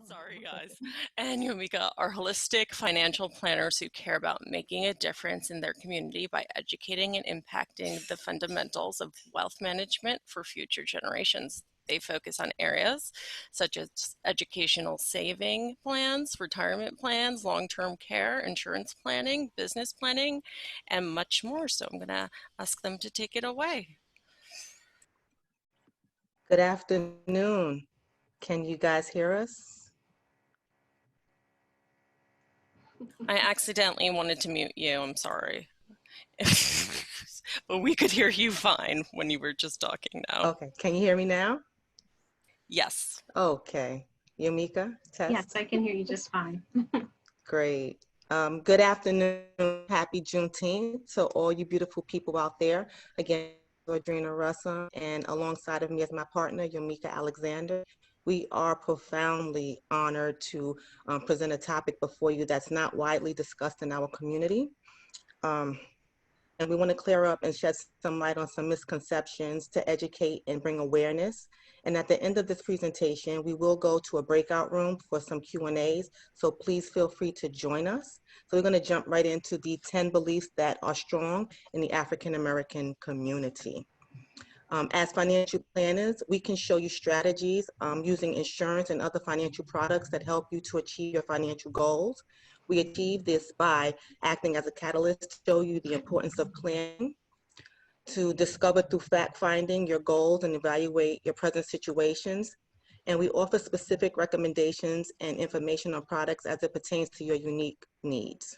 Sorry, guys. And Yumika are holistic financial planners who care about making a difference in their community by educating and impacting the fundamentals of wealth management for future generations. They focus on areas such as educational saving plans, retirement plans, long term care, insurance planning, business planning, and much more. So I'm going to ask them to take it away. Good afternoon. Can you guys hear us? I accidentally wanted to mute you. I'm sorry. But we could hear you fine when you were just talking now. Okay, can you hear me now? Yes. Okay. Yumika, test? Yes, I can hear you just fine. Great. Good afternoon. Happy Juneteenth to all you beautiful people out there. Again, Audrina Russell, and alongside of me as my partner, Yumika Alexander. We are profoundly honored to present a topic before you that's not widely discussed in our community. And we want to clear up and shed some light on some misconceptions to educate and bring awareness. And at the end of this presentation, we will go to a breakout room for some Q&As, so please feel free to join us. So we're going to jump right into the 10 beliefs that are strong in the African American community. As financial planners, we can show you strategies using insurance and other financial products that help you to achieve your financial goals. We achieve this by acting as a catalyst to show you the importance of planning, to discover through fact-finding your goals and evaluate your present situations. And we offer specific recommendations and information on products as it pertains to your unique needs.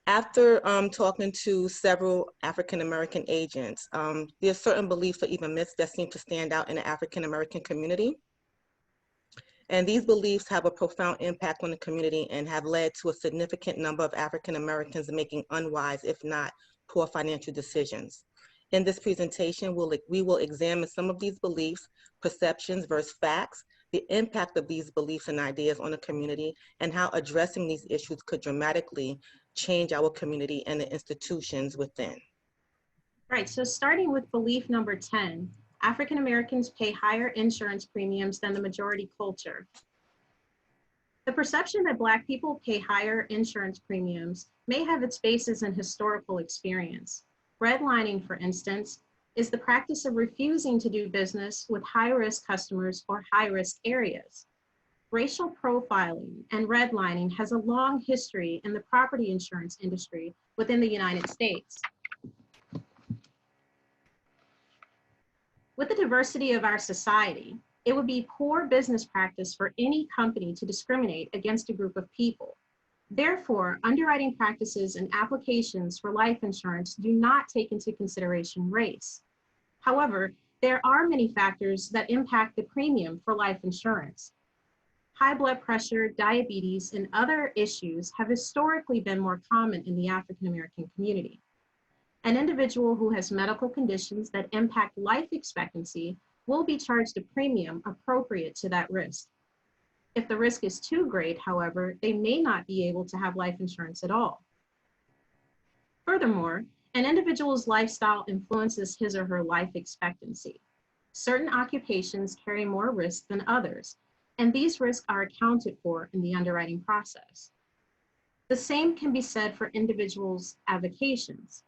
After talking to several African-American agents, there's certain beliefs or even myths that seem to stand out in the African-American community. And these beliefs have a profound impact on the community and have led to a significant number of African-Americans making unwise, if not poor financial decisions. In this presentation, we will examine some of these beliefs, perceptions versus facts, the impact of these beliefs and ideas on the community, and how addressing these issues could dramatically change our community and the institutions within. Right, so starting with belief number 10, African Americans pay higher insurance premiums than the majority culture. The perception that Black people pay higher insurance premiums may have its basis in historical experience. Redlining, for instance, is the practice of refusing to do business with high-risk customers or high-risk areas. Racial profiling and redlining has a long history in the property insurance industry within the United States. With the diversity of our society, it would be poor business practice for any company to discriminate against a group of people. Therefore, underwriting practices and applications for life insurance do not take into consideration race. However, there are many factors that impact the premium for life insurance. High blood pressure, diabetes, and other issues have historically been more common in the African American community. An individual who has medical conditions that impact life expectancy will be charged a premium appropriate to that risk. If the risk is too great, however, they may not be able to have life insurance at all. Furthermore, an individual's lifestyle influences his or her life expectancy. Certain occupations carry more risk than others, and these risks are accounted for in the underwriting process. The same can be said for individuals' avocations.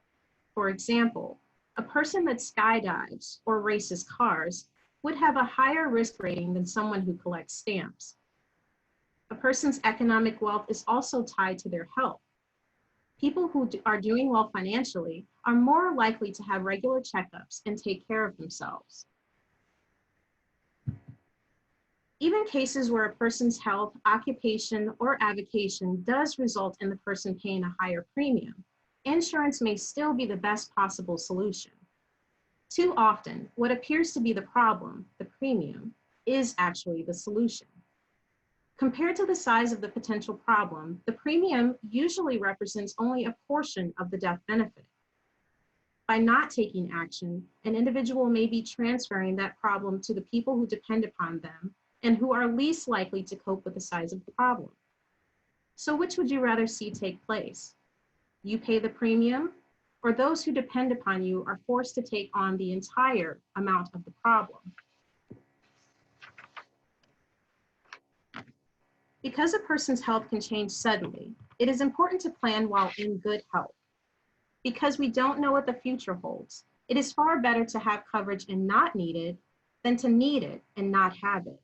For example, a person that skydives or races cars would have a higher risk rating than someone who collects stamps. A person's economic wealth is also tied to their health. People who are doing well financially are more likely to have regular checkups and take care of themselves. Even cases where a person's health, occupation, or avocation does result in the person paying a higher premium, insurance may still be the best possible solution. Too often, what appears to be the problem, the premium, is actually the solution. Compared to the size of the potential problem, the premium usually represents only a portion of the death benefit. By not taking action, an individual may be transferring that problem to the people who depend upon them and who are least likely to cope with the size of the problem. So which would you rather see take place? You pay the premium, or those who depend upon you are forced to take on the entire amount of the problem? Because a person's health can change suddenly, it is important to plan while in good health. Because we don't know what the future holds, it is far better to have coverage and not need it than to need it and not have it.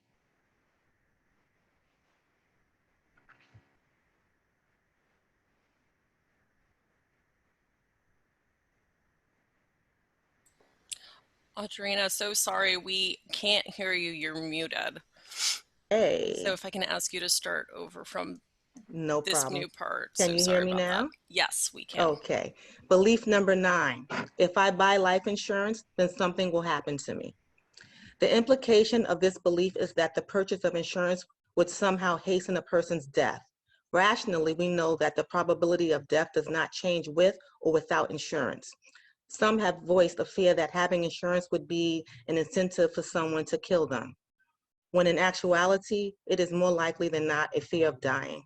Audrina, so sorry, we can't hear you. You're muted. So Hey, if I can ask you to start over from no this problem. new part. Can So you hear sorry me about that. now? Yes, we can. Okay. Belief number 9. If I buy life insurance, then something will happen to me. The implication of this belief is that the purchase of insurance would somehow hasten a person's death. Rationally, we know that the probability of death does not change with or without insurance. Some have voiced a fear that having insurance would be an incentive for someone to kill them, when in actuality, it is more likely than not a fear of dying.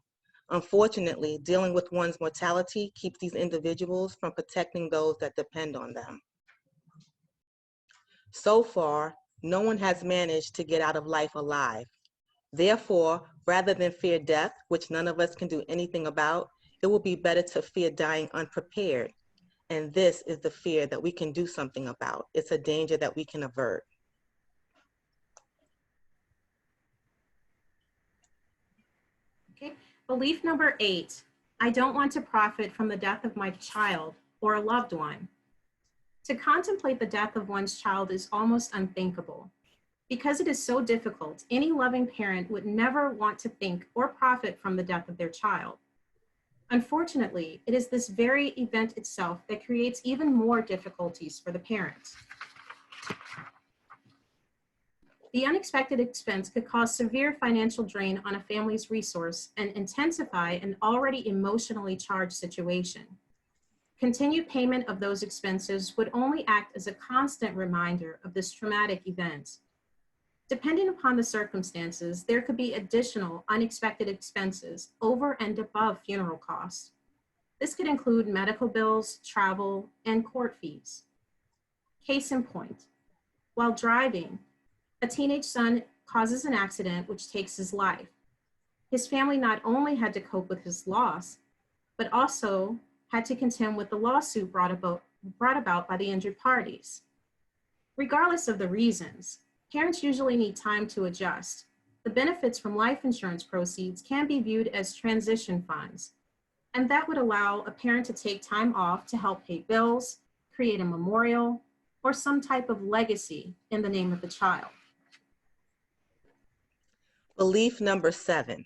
Unfortunately, dealing with one's mortality keeps these individuals from protecting those that depend on them. So far, no one has managed to get out of life alive. Therefore, rather than fear death, which none of us can do anything about, it will be better to fear dying unprepared. And this is the fear that we can do something about. It's a danger that we can avert. Okay. Belief number 8, I don't want to profit from the death of my child or a loved one. To contemplate the death of one's child is almost unthinkable. Because it is so difficult, any loving parent would never want to think or profit from the death of their child. Unfortunately, it is this very event itself that creates even more difficulties for the parent. The unexpected expense could cause severe financial drain on a family's resource and intensify an already emotionally charged situation. Continued payment of those expenses would only act as a constant reminder of this traumatic event. Depending upon the circumstances, there could be additional unexpected expenses over and above funeral costs. This could include medical bills, travel, and court fees. Case in point, while driving, a teenage son causes an accident which takes his life. His family not only had to cope with his loss, but also had to contend with the lawsuit brought about by the injured parties. Regardless of the reasons, parents usually need time to adjust. The benefits from life insurance proceeds can be viewed as transition funds, and that would allow a parent to take time off to help pay bills, create a memorial, or some type of legacy in the name of the child. Belief number 7,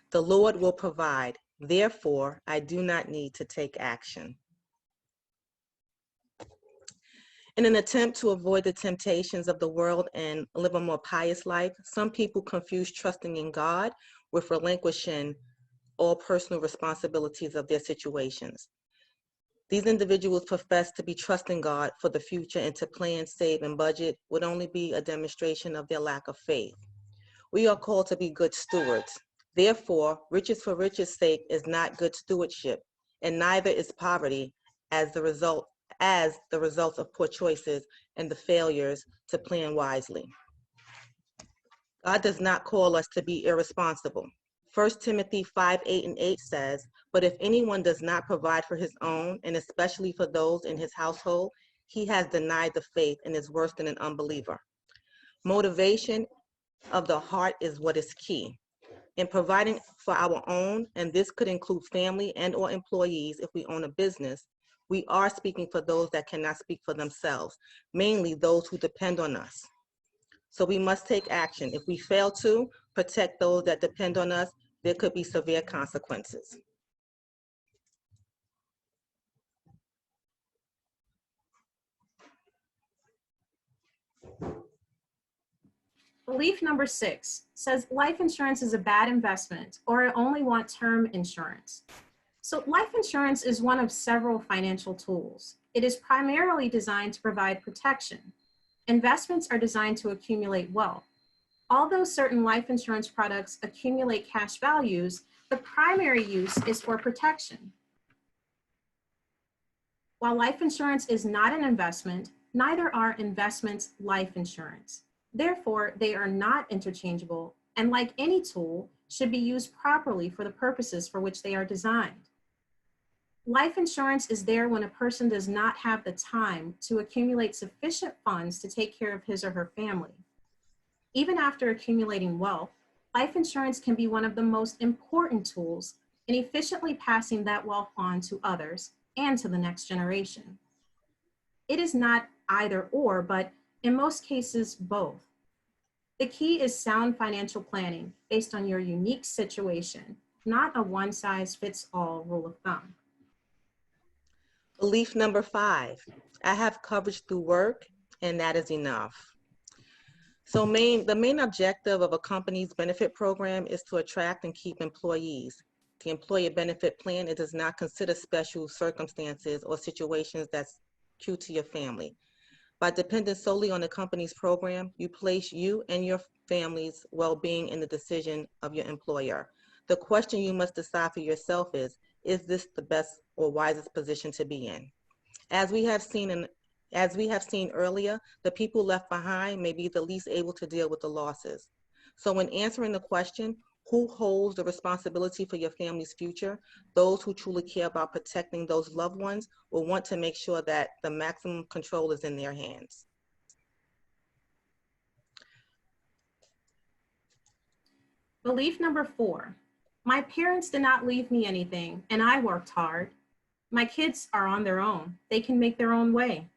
the Lord will provide, therefore I do not need to take action. In an attempt to avoid the temptations of the world and live a more pious life, some people confuse trusting in God with relinquishing all personal responsibilities of their situations. These individuals profess to be trusting God for the future, and to plan, save, and budget would only be a demonstration of their lack of faith. We are called to be good stewards. Therefore, riches for riches' sake is not good stewardship, and neither is poverty as the result of poor choices and the failures to plan wisely. God does not call us to be irresponsible. 1 Timothy 5:8 says, "But if anyone does not provide for his own, and especially for those in his household, he has denied the faith and is worse than an unbeliever." Motivation of the heart is what is key. In providing for our own, and this could include family and or employees if we own a business, we are speaking for those that cannot speak for themselves, mainly those who depend on us. So we must take action. If we fail to protect those that depend on us, there could be severe consequences. Belief number 6 says life insurance is a bad investment, or I only want term insurance. So life insurance is one of several financial tools. It is primarily designed to provide protection. Investments are designed to accumulate wealth. Although certain life insurance products accumulate cash values, the primary use is for protection. While life insurance is not an investment, neither are investments life insurance. Therefore, they are not interchangeable, and like any tool, should be used properly for the purposes for which they are designed. Life insurance is there when a person does not have the time to accumulate sufficient funds to take care of his or her family. Even after accumulating wealth, life insurance can be one of the most important tools in efficiently passing that wealth on to others and to the next generation. It is not either or, but in most cases, both. The key is sound financial planning based on your unique situation, not a one-size-fits-all rule of thumb. Belief number 5, I have coverage through work and that is enough. So the main objective of a company's benefit program is to attract and keep employees. The employee benefit plan, it does not consider special circumstances or situations that's due to your family. By depending solely on the company's program, you place you and your family's well-being in the decision of your employer. The question you must decide for yourself is this the best or wisest position to be in? As we have seen earlier, the people left behind may be the least able to deal with the losses. So when answering the question, who holds the responsibility for your family's future, those who truly care about protecting those loved ones will want to make sure that the maximum control is in their hands. Belief number 4, my parents did not leave me anything and I worked hard. My kids are on their own. They can make their own way.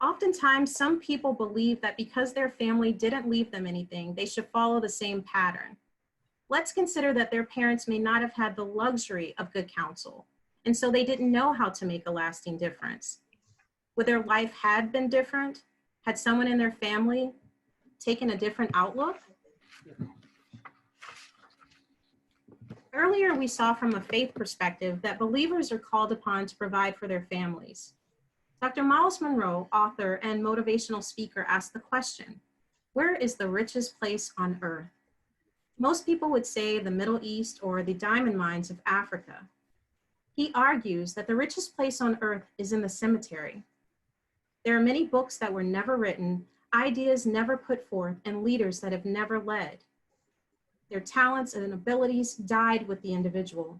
Oftentimes, some people believe that because their family didn't leave them anything, they should follow the same pattern. Let's consider that their parents may not have had the luxury of good counsel, and so they didn't know how to make a lasting difference. Would their life had been different? Had someone in their family taken a different outlook? Earlier, we saw from a faith perspective that believers are called upon to provide for their families. Dr. Miles Monroe, author and motivational speaker, asked the question, where is the richest place on earth? Most people would say the Middle East or the diamond mines of Africa. He argues that the richest place on earth is in the cemetery. There are many books that were never written, ideas never put forth, and leaders that have never led. Their talents and abilities died with the individual.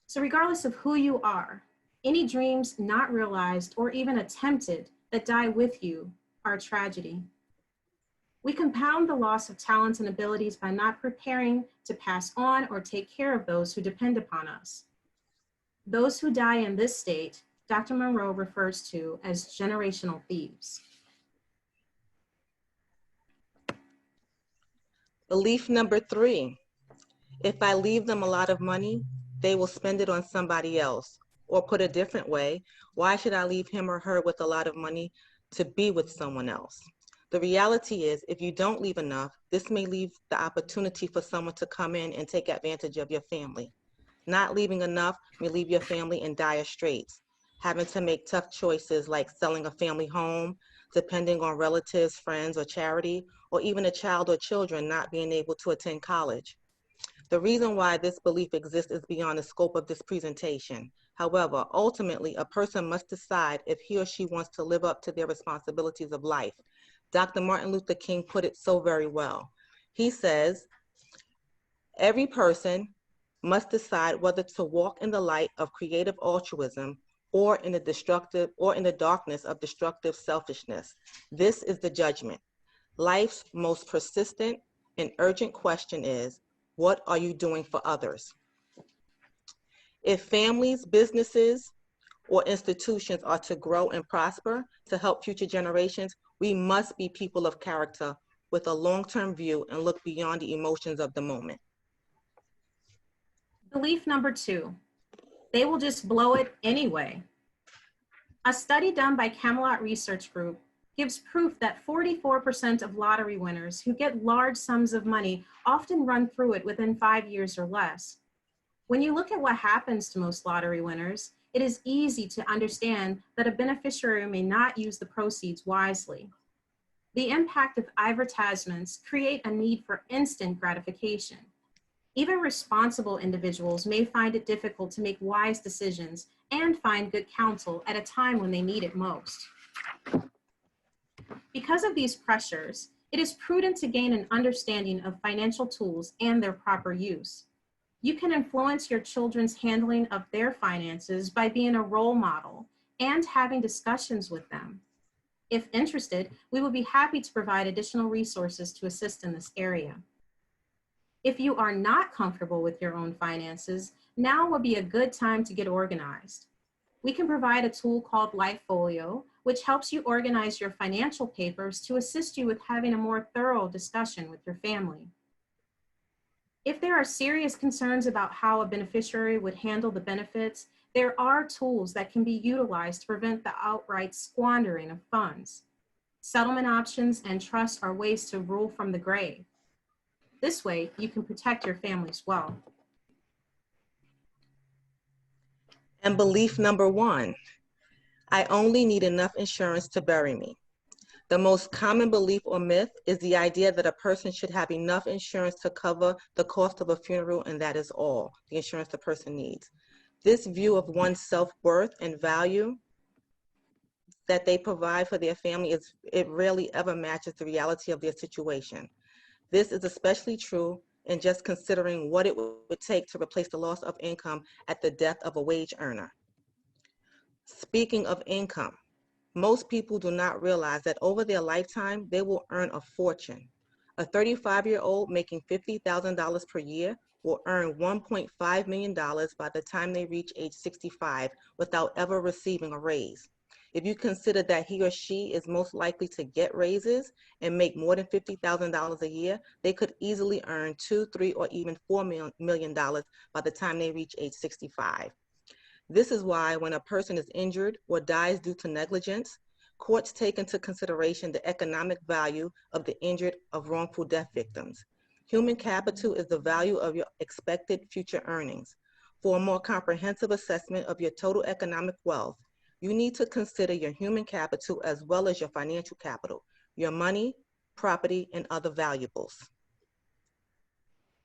So regardless of who you are, any dreams not realized or even attempted that die with you are a tragedy. We compound the loss of talents and abilities by not preparing to pass on or take care of those who depend upon us. Those who die in this state, Dr. Monroe refers to as generational thieves. Belief number 3, if I leave them a lot of money, they will spend it on somebody else. Or put a different way, why should I leave him or her with a lot of money to be with someone else? The reality is, if you don't leave enough, this may leave the opportunity for someone to come in and take advantage of your family. Not leaving enough may leave your family in dire straits, having to make tough choices like selling a family home, depending on relatives, friends, or charity, or even a child or children not being able to attend college. The reason why this belief exists is beyond the scope of this presentation. However, ultimately, a person must decide if he or she wants to live up to their responsibilities of life. Dr. Martin Luther King put it so very well. He says, every person must decide whether to walk in the light of creative altruism or in the darkness of destructive selfishness. This is the judgment. Life's most persistent and urgent question is, what are you doing for others? If families, businesses, or institutions are to grow and prosper to help future generations, we must be people of character with a long-term view and look beyond the emotions of the moment. Belief number 2, they will just blow it anyway. A study done by Camelot Research Group gives proof that 44% of lottery winners who get large sums of money often run through it within 5 years or less. When you look at what happens to most lottery winners, it is easy to understand that a beneficiary may not use the proceeds wisely. The impact of advertisements create a need for instant gratification. Even responsible individuals may find it difficult to make wise decisions and find good counsel at a time when they need it most. Because of these pressures, It is prudent to gain an understanding of financial tools and their proper use. You can influence your children's handling of their finances by being a role model and having discussions with them. If interested, we will be happy to provide additional resources to assist in this area. If you are not comfortable with your own finances, now would be a good time to get organized. We can provide a tool called Lifefolio, which helps you organize your financial papers to assist you with having a more thorough discussion with your family. If there are serious concerns about how a beneficiary would handle the benefits, there are tools that can be utilized to prevent the outright squandering of funds. Settlement options and trusts are ways to rule from the grave. This way, you can protect your family's wealth. And belief number 1, I only need enough insurance to bury me. The most common belief or myth is the idea that a person should have enough insurance to cover the cost of a funeral, and that is all the insurance the person needs. This view of one's self-worth and value that they provide for their family it rarely ever matches the reality of their situation. This is especially true in just considering what it would take to replace the loss of income at the death of a wage earner. Speaking of income, most people do not realize that over their lifetime, they will earn a fortune. A 35-year-old making $50,000 per year will earn $1.5 million by the time they reach age 65 without ever receiving a raise. If you consider that he or she is most likely to get raises and make more than $50,000 a year, they could easily earn $2, $3, or even $4 million by the time they reach age 65. This is why when a person is injured or dies due to negligence, courts take into consideration the economic value of the injured of wrongful death victims. Human capital is the value of your expected future earnings. For a more comprehensive assessment of your total economic wealth, you need to consider your human capital as well as your financial capital, your money, property, and other valuables.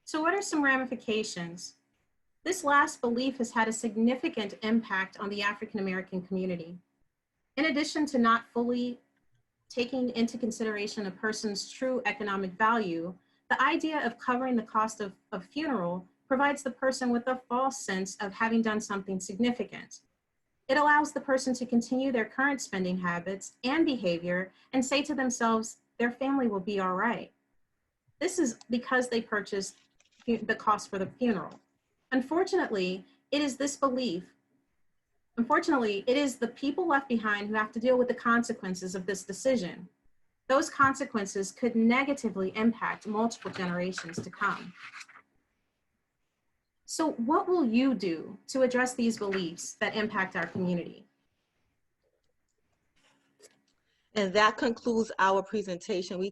So what are some ramifications? This last belief has had a significant impact on the African American community. In addition to not fully taking into consideration a person's true economic value, the idea of covering the cost of a funeral provides the person with a false sense of having done something significant. It allows the person to continue their current spending habits and behavior and say to themselves, their family will be all right. This is because they purchased the cost for the funeral. Unfortunately, it is this belief. Unfortunately, it is the people left behind who have to deal with the consequences of this decision. Those consequences could negatively impact multiple generations to come. So what will you do to address these beliefs that impact our community? And that concludes our presentation. We